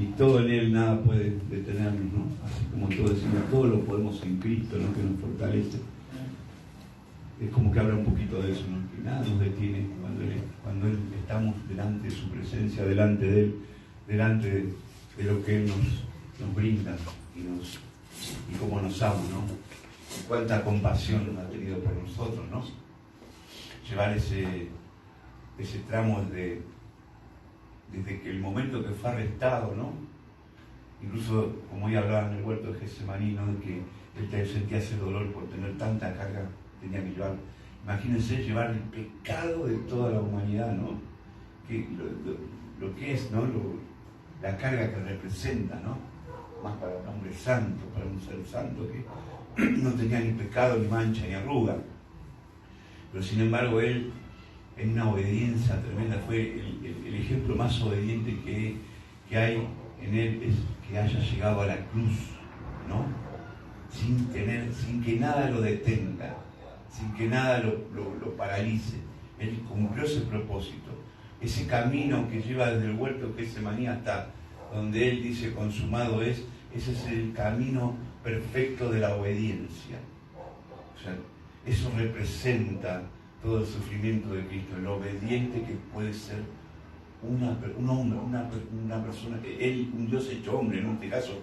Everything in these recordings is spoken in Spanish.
y todo en Él, nada puede detenernos, ¿no? Así como todo decimos, todo lo podemos en Cristo, ¿no? Que nos fortalece. Es como que habla un poquito de eso, ¿no? Que nada nos detiene cuando Él estamos delante de su presencia, delante de Él, delante de lo que Él nos brinda y cómo nos ama, ¿no? Y cuánta compasión ha tenido por nosotros, ¿no? Llevar ese tramo desde que el momento que fue arrestado, ¿no? Incluso, como ya hablaba en el huerto de Getsemaní, ¿no? De que él sentía ese dolor por tener tanta carga que tenía que llevar. Imagínense llevar el pecado de toda la humanidad, ¿no? Que lo que es, ¿no? La carga que representa, ¿no? Más para un hombre santo, para un ser santo que no tenía ni pecado, ni mancha, ni arruga. Pero sin embargo él, en una obediencia tremenda, fue el ejemplo más obediente que hay en él, es que haya llegado a la cruz, ¿no? Sin que nada lo detenga, sin que nada lo paralice. Él cumplió ese propósito, ese camino que lleva desde el huerto de Getsemaní hasta donde él dice consumado es. Ese es el camino perfecto de la obediencia. O sea, eso representa todo el sufrimiento de Cristo, el obediente que puede ser un hombre, una persona, él, un Dios hecho hombre, en este caso,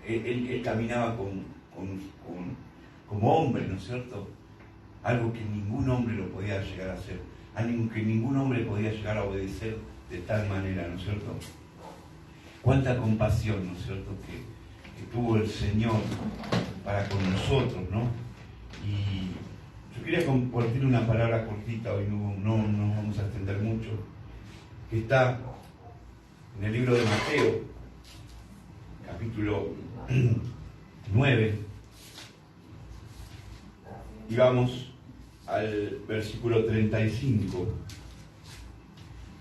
él caminaba como hombre, ¿no es cierto? Algo que ningún hombre lo podía llegar a hacer, algo que ningún hombre podía llegar a obedecer de tal manera, ¿no es cierto? Cuánta compasión, ¿no es cierto?, que tuvo el Señor para con nosotros, ¿no? Y yo quería compartir una palabra cortita, hoy no nos vamos a extender mucho, que está en el libro de Mateo, capítulo 9, y vamos al versículo 35.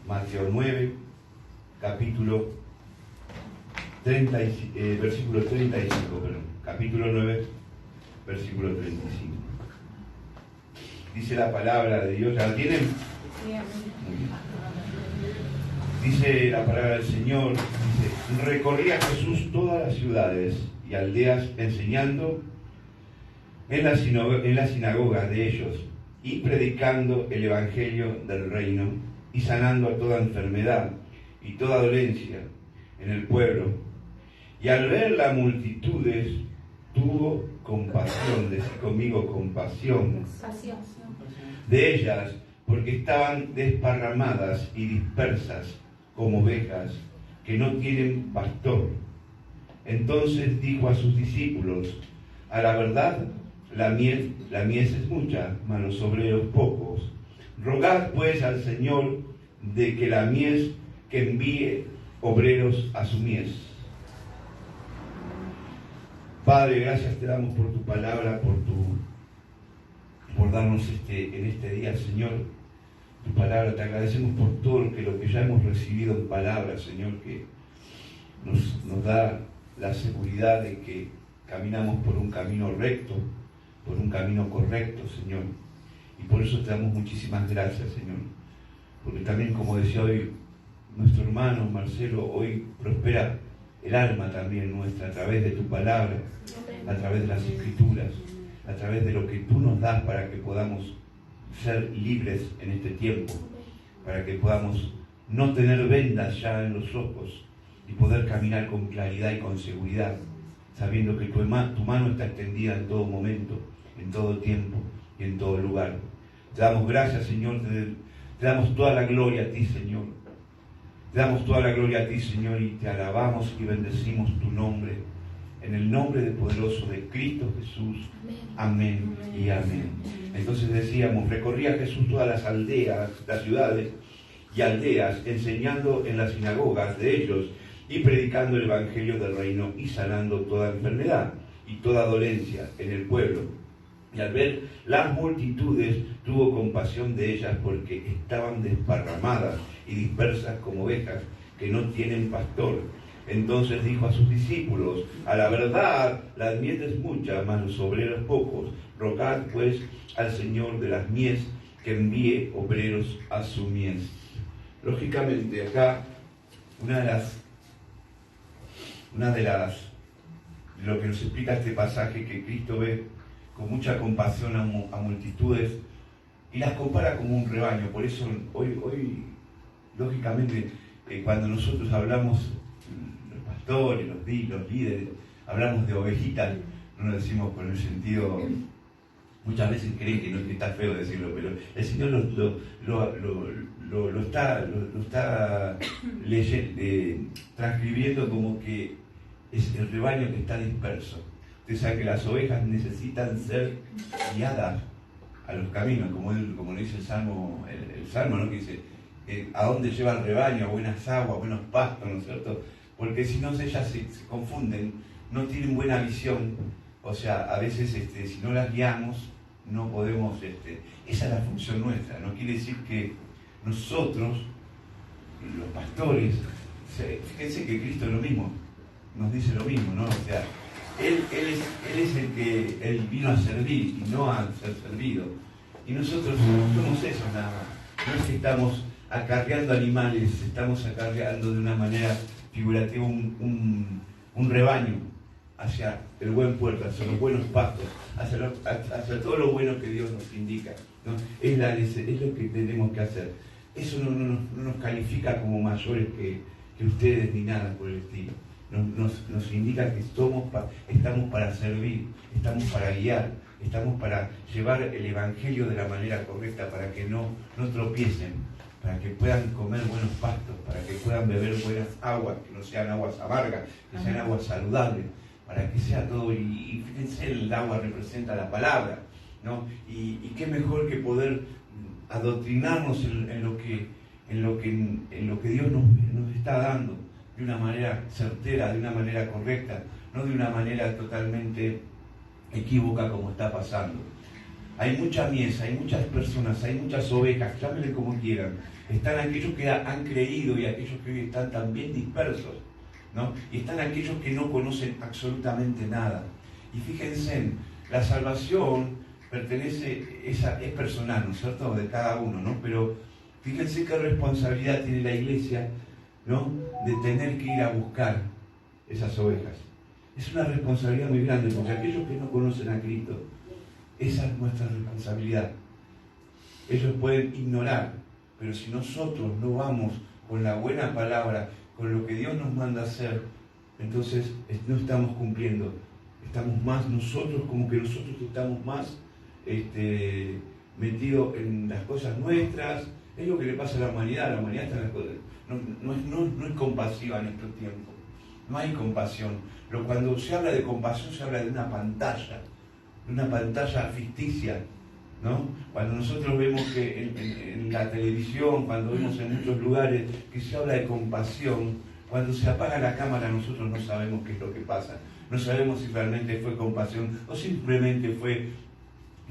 Mateo 9, capítulo versículo 35, perdón, capítulo 9, versículo 35. Dice la palabra de Dios, ¿ya la tienen? Muy bien. Dice la palabra del Señor, dice, recorría Jesús todas las ciudades y aldeas enseñando en la sinagoga de ellos y predicando el evangelio del reino y sanando a toda enfermedad y toda dolencia en el pueblo. Y al ver las multitudes, tuvo compasión, decid conmigo, compasión de ellas, porque estaban desparramadas y dispersas como ovejas que no tienen pastor. Entonces dijo a sus discípulos, a la verdad, la mies es mucha, mas los obreros pocos. Rogad pues al Señor de que la mies que envíe obreros a su mies. Padre, gracias te damos por tu palabra, por darnos en este día, Señor, tu palabra. Te agradecemos por todo lo que ya hemos recibido en palabra, Señor, que nos da la seguridad de que caminamos por un camino recto, por un camino correcto, Señor. Y por eso te damos muchísimas gracias, Señor. Porque también, como decía hoy nuestro hermano Marcelo, hoy prospera el alma también nuestra a través de tu palabra, a través de las escrituras, a través de lo que tú nos das para que podamos ser libres en este tiempo, para que podamos no tener vendas ya en los ojos y poder caminar con claridad y con seguridad, sabiendo que tu mano está extendida en todo momento, en todo tiempo y en todo lugar. Te damos gracias, Señor, te damos toda la gloria a ti, Señor. Te damos toda la gloria a ti, Señor, y te alabamos y bendecimos tu nombre, en el nombre de poderoso de Cristo Jesús. Amén y amén. Entonces decíamos, recorría Jesús todas las aldeas, las ciudades y aldeas, enseñando en las sinagogas de ellos y predicando el evangelio del reino y sanando toda enfermedad y toda dolencia en el pueblo. Y al ver las multitudes, tuvo compasión de ellas porque estaban desparramadas y dispersas como ovejas que no tienen pastor. Entonces dijo a sus discípulos, a la verdad, la mies es mucha, mas los obreros pocos. Rogad pues al Señor de las mies que envíe obreros a su mies. Lógicamente, acá una de las una de lo que nos explica este pasaje, que Cristo ve con mucha compasión a multitudes y las compara como un rebaño. Por eso hoy lógicamente, cuando nosotros hablamos, los pastores, los líderes, hablamos de ovejitas, no lo decimos con el sentido, muchas veces creen que no está feo decirlo, pero el Señor lo está transcribiendo como que es el rebaño que está disperso. Usted sabe que las ovejas necesitan ser guiadas a los caminos, como lo dice el Salmo, ¿no? Que dice, a dónde lleva el rebaño, a buenas aguas, buenos pastos, ¿no es cierto? Porque si no, ellas se confunden, no tienen buena visión, o sea, a veces si no las guiamos, no podemos, esa es la función nuestra. No quiere decir que nosotros, los pastores, fíjense que Cristo es lo mismo, nos dice lo mismo, ¿no? O sea, Él es el que Él vino a servir y no a ser servido. Y nosotros somos eso nada más. No es que estamos acarreando animales, estamos acarreando de una manera figurativa un rebaño hacia el buen puerto, hacia los buenos pastos, hacia todo lo bueno que Dios nos indica, ¿no? Es lo que tenemos que hacer. Eso no nos califica como mayores que ustedes ni nada por el estilo. Nos indica que estamos para servir, estamos para guiar, estamos para llevar el Evangelio de la manera correcta, para que no tropiecen, para que puedan comer buenos pastos, para que puedan beber buenas aguas, que no sean aguas amargas, que sean aguas saludables, para que sea todo. Y fíjense, el agua representa la palabra, ¿no? Y qué mejor que poder adoctrinarnos en lo que Dios nos está dando, de una manera certera, de una manera correcta, no de una manera totalmente equívoca como está pasando. Hay mucha mies, hay muchas personas, hay muchas ovejas, llámenle como quieran. Están aquellos que han creído y aquellos que hoy están también dispersos, ¿no? Y están aquellos que no conocen absolutamente nada. Y fíjense, la salvación es personal, ¿no es cierto?, de cada uno, ¿no? Pero fíjense qué responsabilidad tiene la iglesia, ¿no?, de tener que ir a buscar esas ovejas. Es una responsabilidad muy grande, porque aquellos que no conocen a Cristo, esa es nuestra responsabilidad. Ellos pueden ignorar, pero si nosotros no vamos con la buena palabra, con lo que Dios nos manda hacer, entonces no estamos cumpliendo. Estamos más nosotros, como que nosotros estamos más metidos en las cosas nuestras. Es lo que le pasa a la humanidad. La humanidad está en las cosas. No es compasiva en estos tiempos. No hay compasión. Cuando se habla de compasión, se habla de una pantalla ficticia, ¿no? Cuando nosotros vemos que en la televisión, cuando vemos en muchos lugares que se habla de compasión, cuando se apaga la cámara nosotros no sabemos qué es lo que pasa. No sabemos si realmente fue compasión o simplemente fue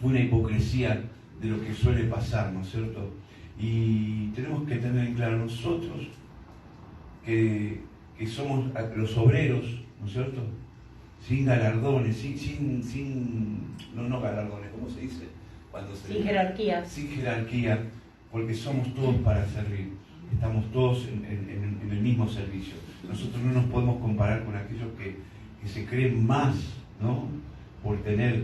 una hipocresía de lo que suele pasar, ¿no es cierto? Y tenemos que tener en claro nosotros que somos los obreros, ¿no es cierto?, sin galardones, no galardones, ¿cómo se dice? Sin jerarquía. Sin jerarquía, porque somos todos para servir. Estamos todos en el mismo servicio. Nosotros no nos podemos comparar con aquellos que se creen más, ¿no?, por tener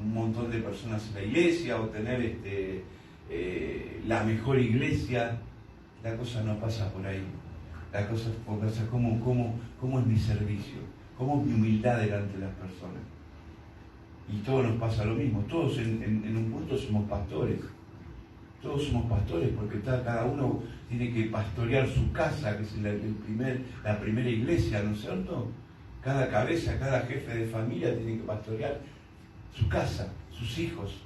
un montón de personas en la iglesia o tener la mejor iglesia. La cosa no pasa por ahí. La cosa pasa cómo es mi servicio, cómo es mi humildad delante de las personas. Y todos nos pasa lo mismo. Todos en un punto somos pastores. Todos somos pastores porque cada uno tiene que pastorear su casa, que es la primera iglesia, ¿no es cierto? Cada cabeza, cada jefe de familia tiene que pastorear su casa, sus hijos,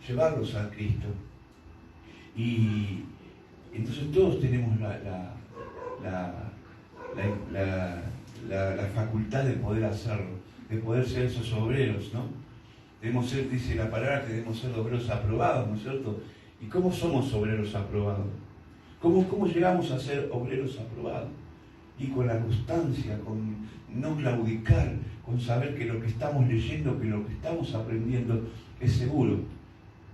llevarlos a Cristo. Y entonces todos tenemos la facultad de poder hacerlo, de poder ser esos obreros, ¿no? Debemos ser, dice la palabra, que debemos ser obreros aprobados, ¿no es cierto? ¿Y cómo somos obreros aprobados? ¿Cómo llegamos a ser obreros aprobados? Y con la constancia, con no claudicar, con saber que lo que estamos leyendo, que lo que estamos aprendiendo es seguro,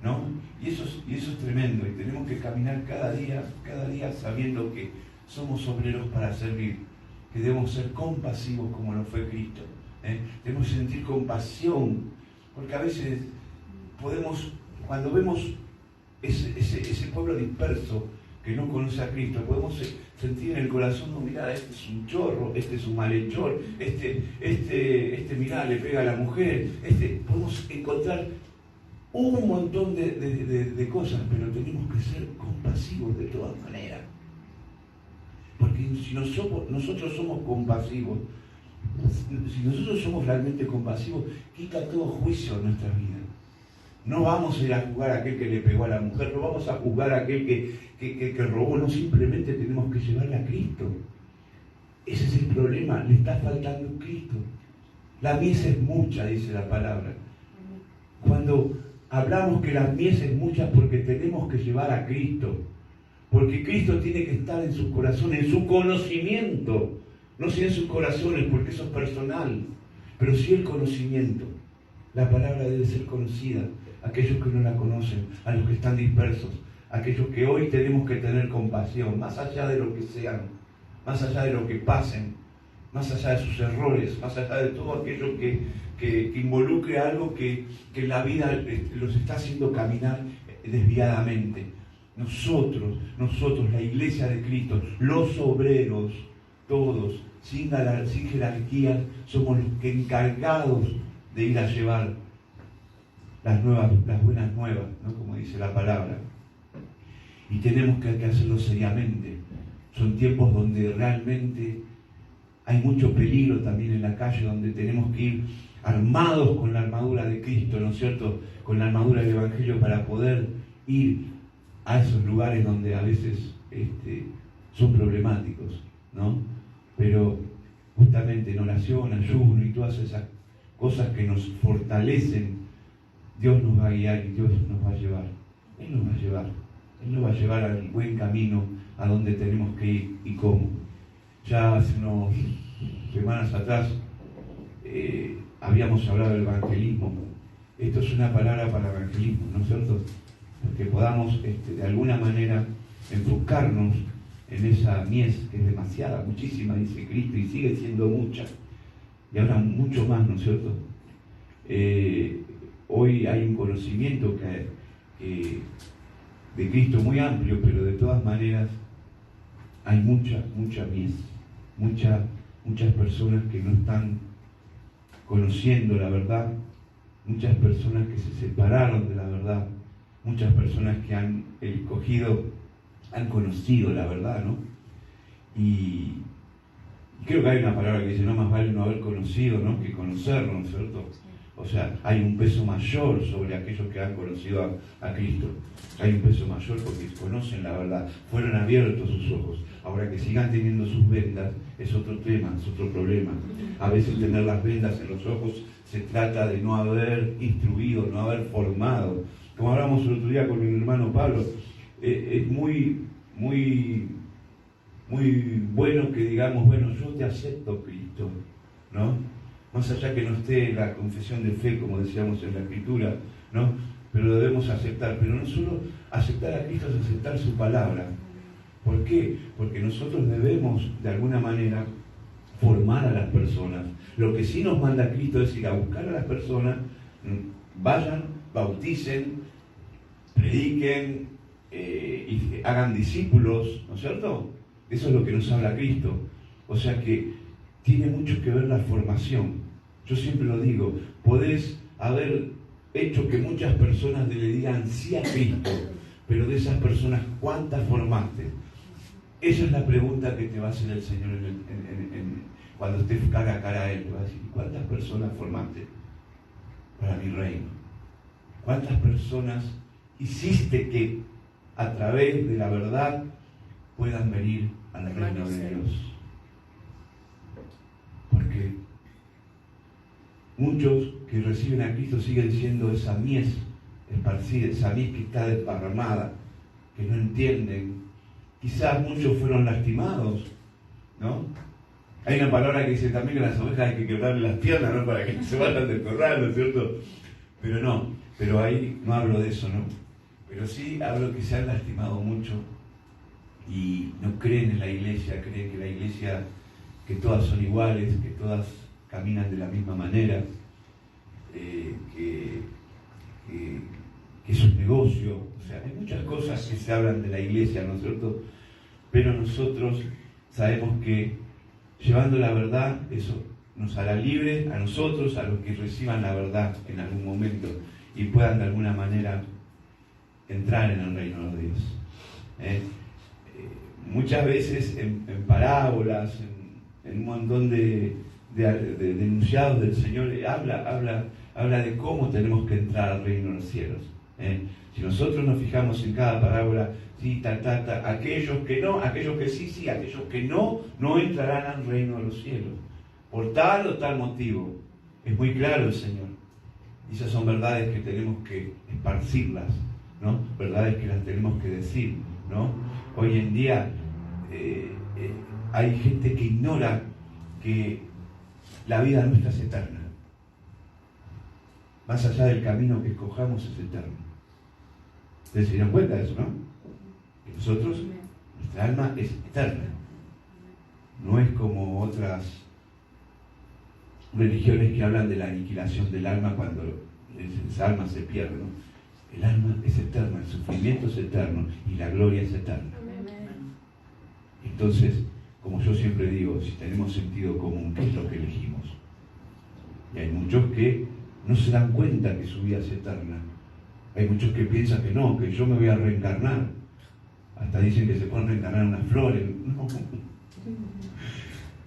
¿no? Y eso es tremendo, y tenemos que caminar cada día sabiendo que somos obreros para servir, que debemos ser compasivos como lo fue Cristo. Debemos sentir compasión, porque a veces podemos, cuando vemos ese pueblo disperso que no conoce a Cristo, podemos sentir en el corazón, no, mirá, este es un chorro, este es un malhechor, mirá, le pega a la mujer, podemos encontrar un montón de cosas, pero tenemos que ser compasivos de todas maneras. Porque si nosotros somos compasivos, si nosotros somos realmente compasivos, quita todo juicio en nuestra vida. No vamos a ir a juzgar a aquel que le pegó a la mujer, no vamos a juzgar a aquel que robó, no, simplemente tenemos que llevarle a Cristo. Ese es el problema, le está faltando Cristo. La mies es mucha, dice la palabra. Cuando hablamos que la mies es mucha, porque tenemos que llevar a Cristo. Porque Cristo tiene que estar en sus corazones, en su conocimiento. No si en sus corazones, porque eso es personal, pero sí el conocimiento. La palabra debe ser conocida. Aquellos que no la conocen, a los que están dispersos, aquellos que hoy tenemos que tener compasión, más allá de lo que sean, más allá de lo que pasen, más allá de sus errores, más allá de todo aquello que involucre algo que en la vida los está haciendo caminar desviadamente. Nosotros, la iglesia de Cristo, los obreros, todos, sin jerarquía, somos los que encargados de ir a llevar las buenas nuevas, ¿no? Como dice la palabra. Y tenemos que hacerlo seriamente. Son tiempos donde realmente hay mucho peligro también en la calle, donde tenemos que ir armados con la armadura de Cristo, ¿no es cierto? Con la armadura del Evangelio para poder ir a esos lugares donde a veces son problemáticos, ¿no? Pero justamente en oración, ayuno y todas esas cosas que nos fortalecen, Dios nos va a guiar y Dios nos va a llevar. Él nos va a llevar. Él nos va a llevar al buen camino, a donde tenemos que ir y cómo. Ya hace unas semanas atrás habíamos hablado del evangelismo. Esto es una palabra para evangelismo, ¿no es cierto? Que podamos de alguna manera enfocarnos en esa mies, que es demasiada, muchísima, dice Cristo, y sigue siendo mucha. Y ahora mucho más, ¿no es cierto? Hoy hay un conocimiento de Cristo muy amplio, pero de todas maneras hay mucha mies, muchas personas que no están conociendo la verdad, muchas personas que se separaron de la verdad, muchas personas que han conocido la verdad, ¿no? Y creo que hay una palabra que dice, no más vale no haber conocido, ¿no?, que conocerlo, ¿no es cierto? O sea, hay un peso mayor sobre aquellos que han conocido a Cristo. Hay un peso mayor porque conocen la verdad, fueron abiertos sus ojos. Ahora que sigan teniendo sus vendas es otro tema, es otro problema. A veces tener las vendas en los ojos se trata de no haber instruido, no haber formado. Como hablamos el otro día con mi hermano Pablo, es muy bueno que digamos, bueno, yo te acepto, Cristo, ¿no? Más allá que no esté la confesión de fe, como decíamos en la Escritura, ¿no? Pero lo debemos aceptar. Pero no solo aceptar a Cristo, es aceptar su palabra. ¿Por qué? Porque nosotros debemos, de alguna manera, formar a las personas. Lo que sí nos manda Cristo es ir a buscar a las personas, vayan, bauticen, prediquen, y hagan discípulos, ¿no es cierto? Eso es lo que nos habla Cristo. O sea que tiene mucho que ver la formación. Yo siempre lo digo, podés haber hecho que muchas personas le digan sí a Cristo, pero de esas personas, ¿cuántas formaste? Esa es la pregunta que te va a hacer el Señor cuando estés cara a cara a Él. Te va a decir, ¿cuántas personas formaste para mi reino? ¿Cuántas personas hiciste que a través de la verdad puedan venir al reino de Dios? Porque muchos que reciben a Cristo siguen siendo esa mies esparcida, esa mies que está desparramada, que no entienden. Quizás muchos fueron lastimados, ¿no? Hay una palabra que dice también que a las ovejas hay que quebrarle las piernas, ¿no?, para que se vayan del corral, ¿no es cierto? Pero ahí no hablo de eso, ¿no? Pero sí hablo que se han lastimado mucho y no creen en la iglesia, creen que la iglesia que todas son iguales, que todas caminan de la misma manera, que es un negocio. O sea, hay muchas cosas que se hablan de la iglesia, ¿no es cierto? Pero nosotros sabemos que llevando la verdad, eso nos hará libres a nosotros, a los que reciban la verdad en algún momento y puedan de alguna manera entrar en el reino de Dios. Muchas veces en parábolas, en un montón de enunciados del Señor, habla de cómo tenemos que entrar al reino de los cielos. Si nosotros nos fijamos en cada parábola, sí, aquellos que no, aquellos que sí, aquellos que no entrarán al reino de los cielos, por tal o tal motivo. Es muy claro el Señor. Y esas son verdades que tenemos que esparcirlas, ¿no? Verdades que las tenemos que decir, ¿no? Hoy en día hay gente que ignora que la vida nuestra es eterna. Más allá del camino que escojamos es eterno. ¿Ustedes se dieron cuenta de eso, no? Que nosotros, nuestra alma es eterna. No es como otras religiones que hablan de la aniquilación del alma cuando esa alma se pierde, ¿no? El alma es eterna, el sufrimiento es eterno y la gloria es eterna. Entonces, como yo siempre digo, si tenemos sentido común, ¿qué es lo que elegimos? Y hay muchos que no se dan cuenta que su vida es eterna. Hay muchos que piensan que no, que yo me voy a reencarnar. Hasta dicen que se pueden reencarnar unas flores. No.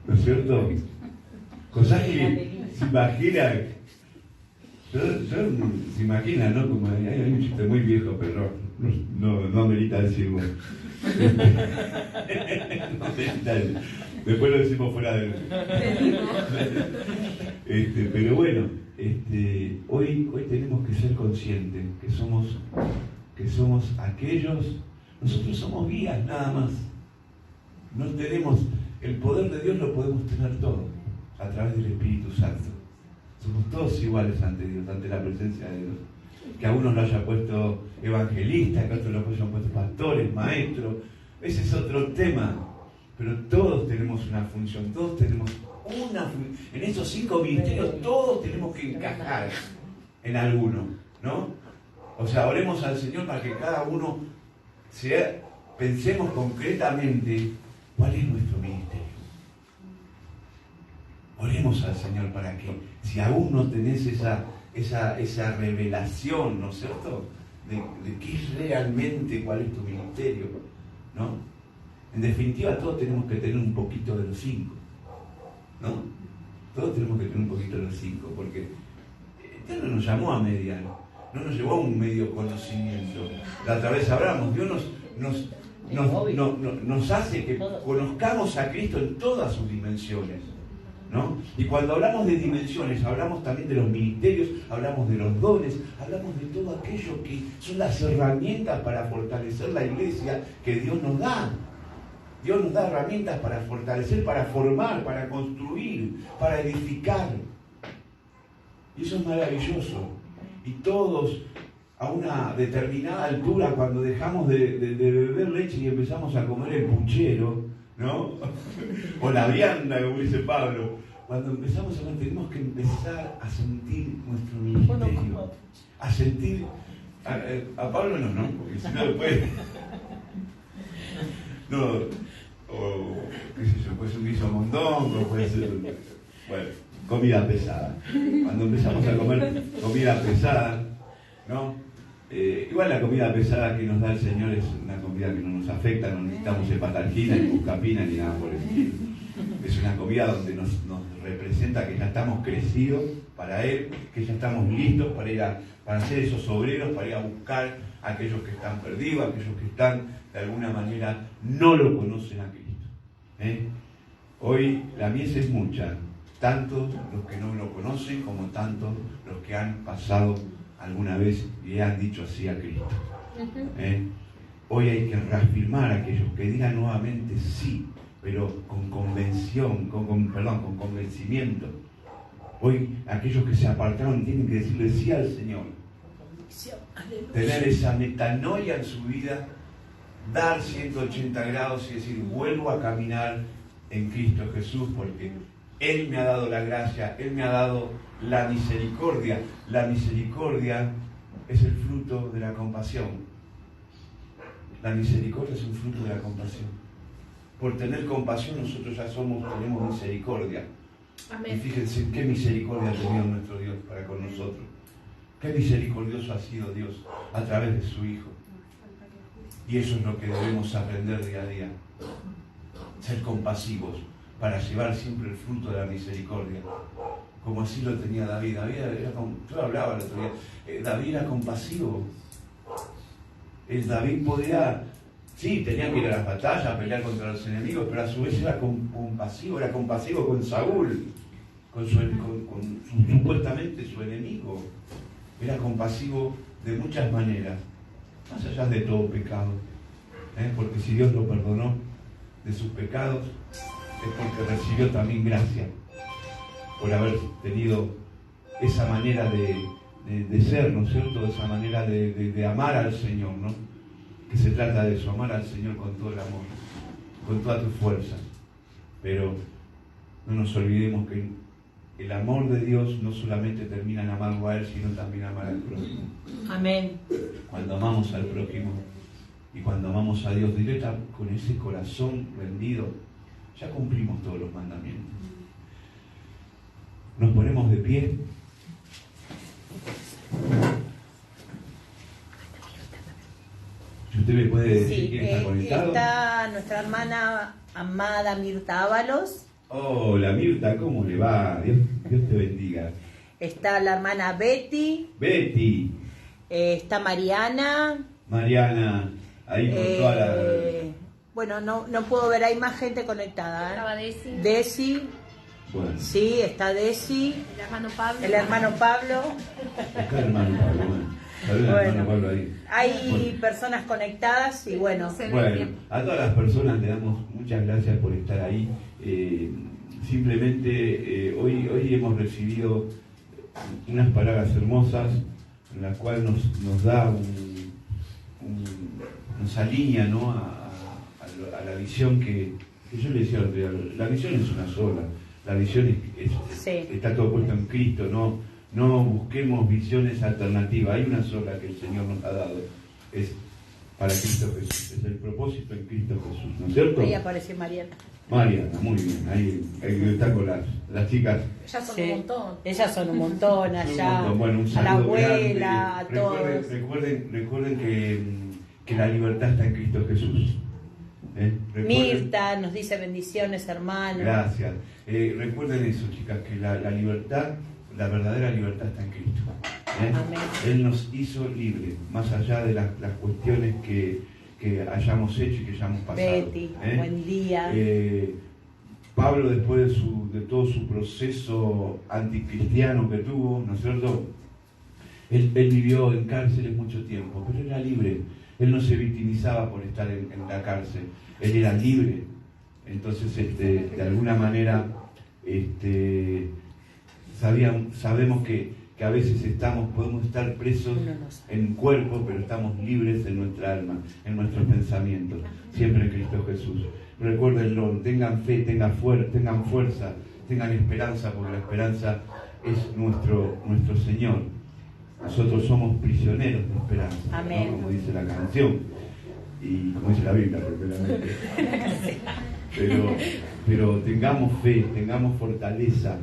¿No es cierto? Cosas que se imaginan. Se imaginan, ¿no? Como hay un chiste muy viejo, pero no amerita decirlo. No amerita decirlo. Después lo decimos fuera de... pero bueno, hoy tenemos que ser conscientes que somos aquellos, nosotros somos guías nada más. No tenemos, el poder de Dios lo podemos tener todo a través del Espíritu Santo. Somos todos iguales ante Dios, ante la presencia de Dios. Que a unos lo haya puesto evangelistas, que a otros lo hayan puesto pastores, maestros, ese es otro tema. Pero todos tenemos una función, todos tenemos una función. En esos 5 ministerios todos tenemos que encajar en alguno, ¿no? O sea, oremos al Señor para que cada uno pensemos concretamente cuál es nuestro ministerio. Oremos al Señor para que, si aún no tenés esa revelación, ¿no es cierto?, de qué es realmente, cuál es tu ministerio, ¿no? En definitiva, todos tenemos que tener un poquito de los 5, ¿no? Todos tenemos que tener un poquito de los 5, porque Dios no nos llamó a mediar, no nos llevó a un medio conocimiento. La otra vez hablamos, Dios nos hace que conozcamos a Cristo en todas sus dimensiones, ¿no? Y cuando hablamos de dimensiones, hablamos también de los ministerios, hablamos de los dones, hablamos de todo aquello que son las herramientas para fortalecer la iglesia que Dios nos da. Dios nos da herramientas para fortalecer, para formar, para construir, para edificar. Y eso es maravilloso. Y todos, a una determinada altura, cuando dejamos de beber leche y empezamos a comer el puchero, ¿no? O la vianda, como dice Pablo. Cuando empezamos a comer, tenemos que empezar a sentir nuestro ministerio. A sentir... A Pablo no, porque si no después... No, o qué sé yo, puede ser un guiso mondongo, puede ser, bueno, comida pesada. Cuando empezamos a comer comida pesada, ¿no? Igual la comida pesada que nos da el Señor es una comida que no nos afecta, no necesitamos hepatalgina, ni buscapina, ni nada por el estilo. Es una comida donde nos representa que ya estamos crecidos para Él, que ya estamos listos para ser esos obreros, para ir a buscar a aquellos que están perdidos, a aquellos que están de alguna manera no lo conocen a Cristo. Hoy la mies es mucha, tanto los que no lo conocen como tanto los que han pasado alguna vez y han dicho así a Cristo. Hoy hay que reafirmar a aquellos que digan nuevamente sí, pero con convención, con convencimiento. Hoy aquellos que se apartaron tienen que decirle sí al Señor. Tener esa metanoia en su vida, dar 180 grados y decir, vuelvo a caminar en Cristo Jesús, porque Él me ha dado la gracia, Él me ha dado la misericordia. La misericordia es el fruto de la compasión. La misericordia es un fruto de la compasión. Por tener compasión nosotros ya tenemos misericordia. Amén. Y fíjense qué misericordia ha tenido nuestro Dios para con nosotros. Qué misericordioso ha sido Dios a través de su Hijo. Y eso es lo que debemos aprender día a día. Ser compasivos para llevar siempre el fruto de la misericordia. Como así lo tenía David. Yo hablaba el otro día. David era compasivo. David podía, sí, tenía que ir a las batallas, a pelear contra los enemigos, pero a su vez era compasivo con Saúl, con supuestamente su enemigo. Era compasivo de muchas maneras, más allá de todo pecado. Porque si Dios lo perdonó de sus pecados, es porque recibió también gracia por haber tenido esa manera de ser, ¿no es cierto? Esa manera de amar al Señor, ¿no? Que se trata de eso, amar al Señor con todo el amor, con toda tu fuerza. Pero no nos olvidemos que el amor de Dios no solamente termina en amarlo a Él, sino también amar al prójimo. Amén. Cuando amamos al prójimo y cuando amamos a Dios directa, con ese corazón rendido, ya cumplimos todos los mandamientos. Nos ponemos de pie. Si usted me puede decir quién está conectado. Está nuestra hermana amada Mirta Ábalos. Hola Mirta, ¿cómo le va? Dios te bendiga. Está la hermana Betty. Betty. Está Mariana. Mariana, ahí con toda la... Bueno, no puedo ver, hay más gente conectada. Estaba Desi. Desi. Bueno. Sí, está Desi. El hermano Pablo. El hermano Pablo. Está el hermano Pablo, bueno. Hermano Pablo ahí. Hay personas conectadas y bueno. Bueno, a todas las personas le damos muchas gracias por estar ahí. Simplemente hoy hemos recibido unas palabras hermosas en las cuales nos da nos alinea, ¿no? a la visión que yo le decía, la visión es una sola. La visión está todo puesto en Cristo, no busquemos visiones alternativas, hay una sola que el Señor nos ha dado, es para Cristo Jesús, es el propósito en Cristo Jesús, ¿no es cierto? Ahí aparece Mariana. Mariana, muy bien, ahí está con las chicas. Ellas son un montón. Ellas son un montón allá, Bueno, un a la grande. abuela, a todos. Recuerden que la libertad está en Cristo Jesús. Mirta nos dice bendiciones, hermano. Gracias. Recuerden eso, chicas, que la libertad, la verdadera libertad está en Cristo. Él nos hizo libres, más allá de las cuestiones que hayamos hecho y que hayamos pasado. Betty, buen día. Pablo, después de todo su proceso anticristiano que tuvo, ¿no es cierto? Él vivió en cárceles mucho tiempo, pero era libre. Él no se victimizaba por estar en la cárcel. Él era libre. Entonces, de alguna manera, sabemos que a veces podemos estar presos en cuerpo, pero estamos libres en nuestra alma, en nuestros pensamientos, siempre en Cristo Jesús. Recuérdenlo, tengan fe, tengan fuerza, tengan esperanza, porque la esperanza es nuestro Señor. Nosotros somos prisioneros de esperanza, Amén. ¿no? Como dice la canción y como dice la Biblia, propiamente. Pero tengamos fe, tengamos fortaleza.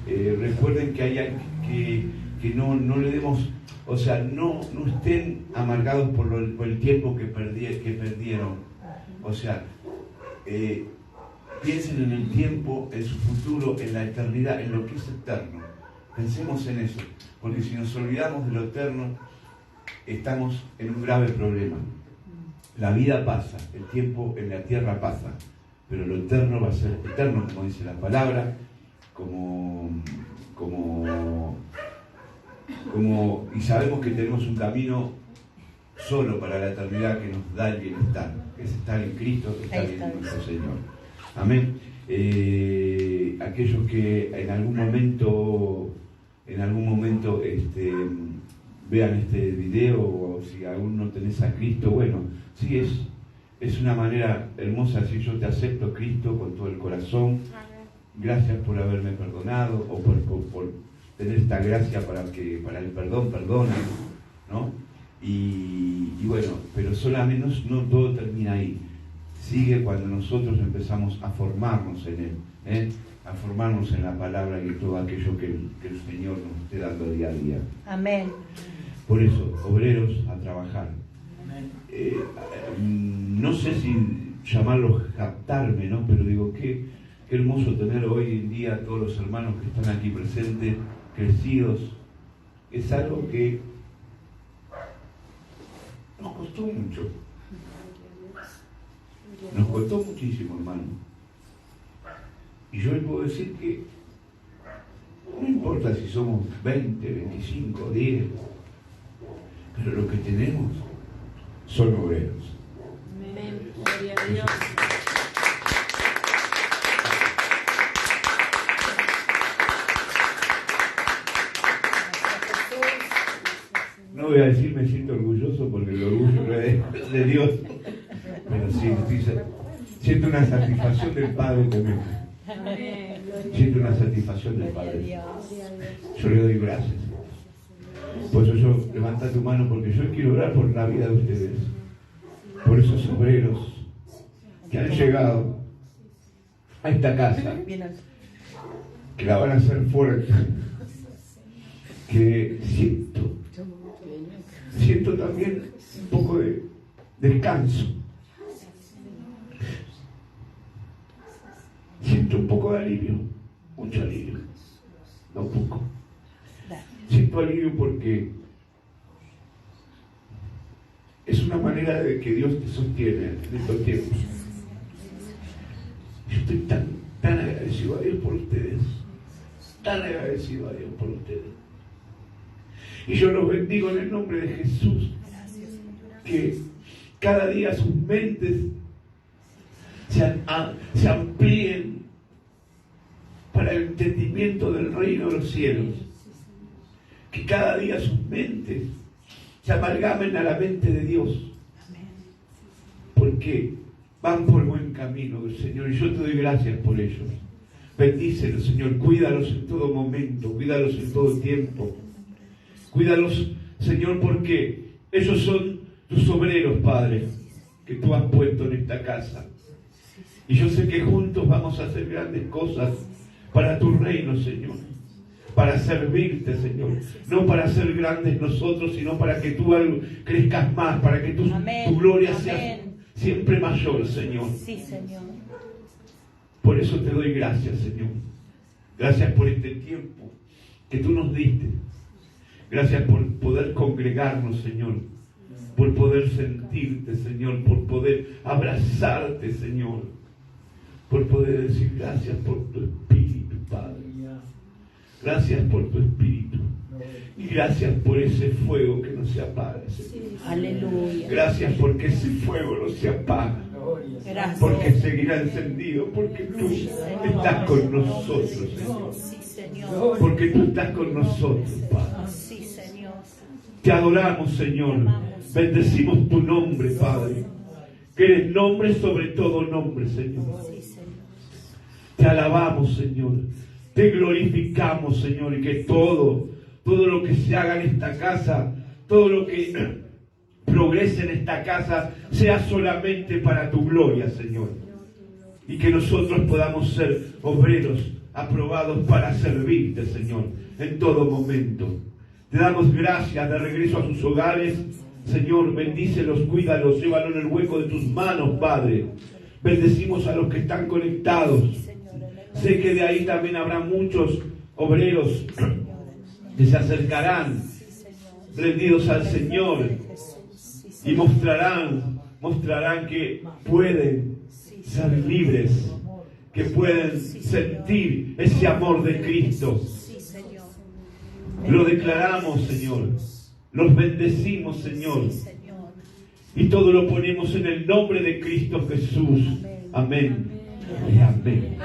Recuerden que hay algo que no le demos, o sea, no estén amargados por el tiempo que perdieron. O sea, piensen en el tiempo, en su futuro, en la eternidad, en lo que es eterno. Pensemos en eso, porque si nos olvidamos de lo eterno, estamos en un grave problema. La vida pasa, el tiempo en la tierra pasa, pero lo eterno va a ser eterno, como dice la palabra, y sabemos que tenemos un camino solo para la eternidad que nos da el bienestar, que es estar en Cristo, que está en nuestro Señor. Amén. Aquellos que en algún momento vean este video, o si aún no tenés a Cristo, bueno, sí Es una manera hermosa decir: yo te acepto, Cristo, con todo el corazón. Gracias por haberme perdonado, o por tener esta gracia para el perdón, perdona, ¿no? Y bueno, pero solamente no todo termina ahí. Sigue cuando nosotros empezamos a formarnos en Él, a formarnos en la palabra y todo aquello que el Señor nos esté dando día a día. Amén. Por eso, obreros, a trabajar. No sé si llamarlo captarme, ¿no? Pero digo, qué hermoso tener hoy en día a todos los hermanos que están aquí presentes, crecidos. Es algo que nos costó mucho. Nos costó muchísimo, hermano. Y yo les puedo decir que no importa si somos 20, 25, 10, pero lo que tenemos son obreros. Amén. Gloria a Dios. No voy a decir me siento orgulloso porque el orgullo es de Dios, pero sí, siento una satisfacción del Padre conmigo. Siento una satisfacción del Padre. Yo le doy gracias. Por eso yo, levanta tu mano, porque yo quiero orar por la vida de ustedes, por esos obreros que han llegado a esta casa, que la van a hacer fuerte, que siento también un poco de descanso, siento un poco de alivio, mucho alivio, no poco. Siento alivio porque es una manera de que Dios te sostiene en estos tiempos. Yo estoy tan agradecido a Dios por ustedes, tan agradecido a Dios por ustedes. Y yo los bendigo en el nombre de Jesús, que cada día sus mentes se amplíen para el entendimiento del reino de los cielos. Que cada día sus mentes se amalgamen a la mente de Dios, porque van por buen camino del Señor, y yo te doy gracias por ellos. Bendícelos, Señor, cuídalos en todo momento, cuídalos en todo tiempo, cuídalos, Señor, porque ellos son tus obreros, Padre, que tú has puesto en esta casa, y yo sé que juntos vamos a hacer grandes cosas para tu reino, Señor, para servirte, Señor, no para ser grandes nosotros, sino para que tú crezcas más, para que tu gloria sea siempre mayor, Señor. Sí, Señor. Por eso te doy gracias, Señor. Gracias por este tiempo que tú nos diste. Gracias por poder congregarnos, Señor, por poder sentirte, Señor, por poder abrazarte, Señor, por poder decir gracias por tu Espíritu, Padre. Gracias por tu Espíritu. Y gracias por ese fuego que no se apaga, Señor. Aleluya. Gracias porque ese fuego no se apaga. Gracias. Porque seguirá encendido. Porque tú estás con nosotros, Señor. Sí, Señor. Porque tú estás con nosotros, Padre. Sí, Señor. Te adoramos, Señor. Bendecimos tu nombre, Padre. Que eres nombre sobre todo nombre, Señor. Sí, Señor. Te alabamos, Señor. Te glorificamos, Señor, y que todo lo que se haga en esta casa, todo lo que progrese en esta casa, sea solamente para tu gloria, Señor. Y que nosotros podamos ser obreros aprobados para servirte, Señor, en todo momento. Te damos gracias de regreso a sus hogares, Señor. Bendícelos, cuídalos, llévalos en el hueco de tus manos, Padre. Bendecimos a los que están conectados. Sé que de ahí también habrá muchos obreros que se acercarán rendidos al Señor y mostrarán que pueden ser libres, que pueden sentir ese amor de Cristo. Lo declaramos, Señor, los bendecimos, Señor, y todo lo ponemos en el nombre de Cristo Jesús. Amén. Amén.